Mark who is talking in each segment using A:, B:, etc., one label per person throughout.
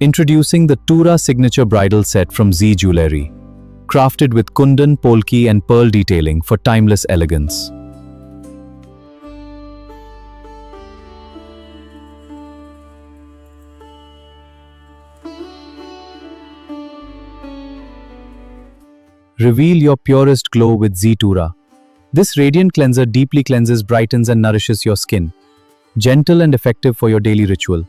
A: Introducing the Tura Signature Bridal Set from Z Jewellery, crafted with kundan, polki and pearl detailing for timeless elegance. Reveal your purest glow with Z Tura. This radiant cleanser deeply cleanses, brightens and nourishes your skin. Gentle and effective for your daily ritual.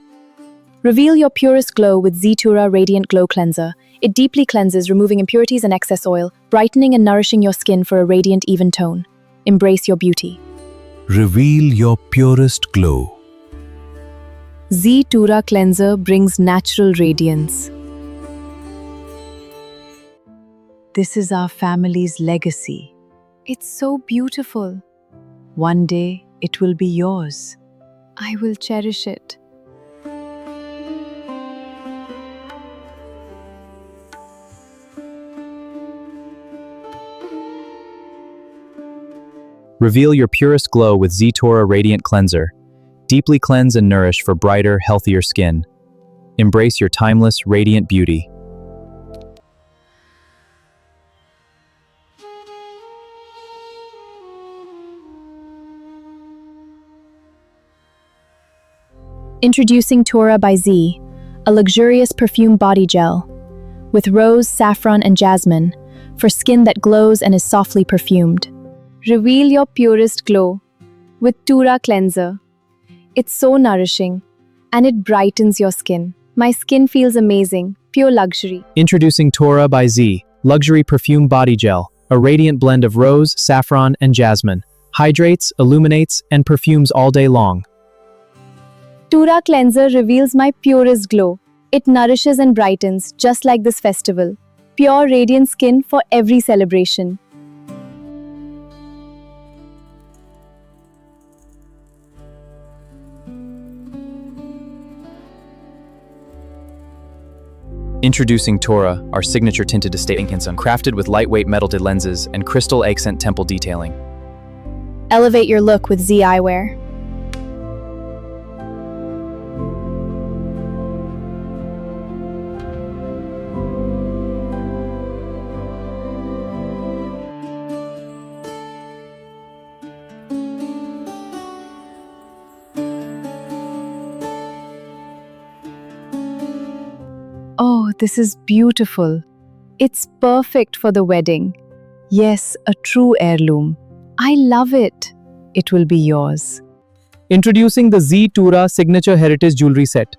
B: Reveal your purest glow with Z-Tura Radiant Glow Cleanser. It deeply cleanses, removing impurities and excess oil, brightening and nourishing your skin for a radiant, even tone. Embrace your beauty.
A: Reveal your purest glow.
B: Z-Tura Cleanser brings natural radiance. This is our family's legacy. It's so beautiful. One day, it will be yours. I will cherish it.
A: Reveal your purest glow with Z-Tura Radiant Cleanser. Deeply cleanse and nourish for brighter, healthier skin. Embrace your timeless, radiant beauty.
B: Introducing Tura by Z, a luxurious perfume body gel with rose, saffron, and jasmine for skin that glows and is softly perfumed. Reveal your purest glow with Tura Cleanser. It's so nourishing and it brightens your skin. My skin feels amazing, pure luxury.
A: Introducing Tura by Z, luxury perfume body gel, a radiant blend of rose, saffron, and jasmine. Hydrates, illuminates, and perfumes all day long.
B: Tura Cleanser reveals my purest glow. It nourishes and brightens, just like this festival. Pure radiant skin for every celebration.
A: Introducing Tura, our signature tinted estate Inkinson, crafted with lightweight metal-did lenses and crystal accent temple detailing.
B: Elevate your look with Z Eyewear. Oh, this is beautiful. It's perfect for the wedding. Yes, a true heirloom. I love it. It will be yours.
A: Introducing the Z-Tura Signature Heritage Jewelry Set,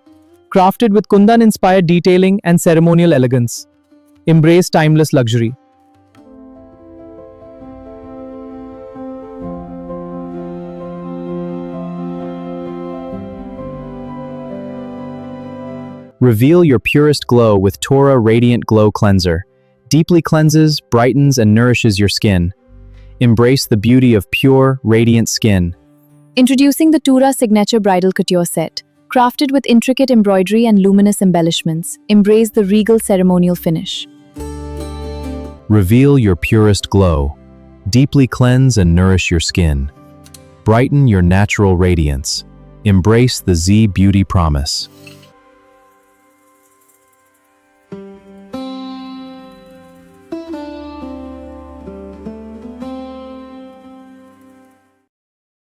A: crafted with kundan-inspired detailing and ceremonial elegance. Embrace timeless luxury. Reveal your purest glow with Tura Radiant Glow Cleanser. Deeply cleanses, brightens, and nourishes your skin. Embrace the beauty of pure, radiant skin.
B: Introducing the Tura Signature Bridal Couture Set. Crafted with intricate embroidery and luminous embellishments. Embrace the regal ceremonial finish.
A: Reveal your purest glow. Deeply cleanse and nourish your skin. Brighten your natural radiance. Embrace the Z Beauty Promise.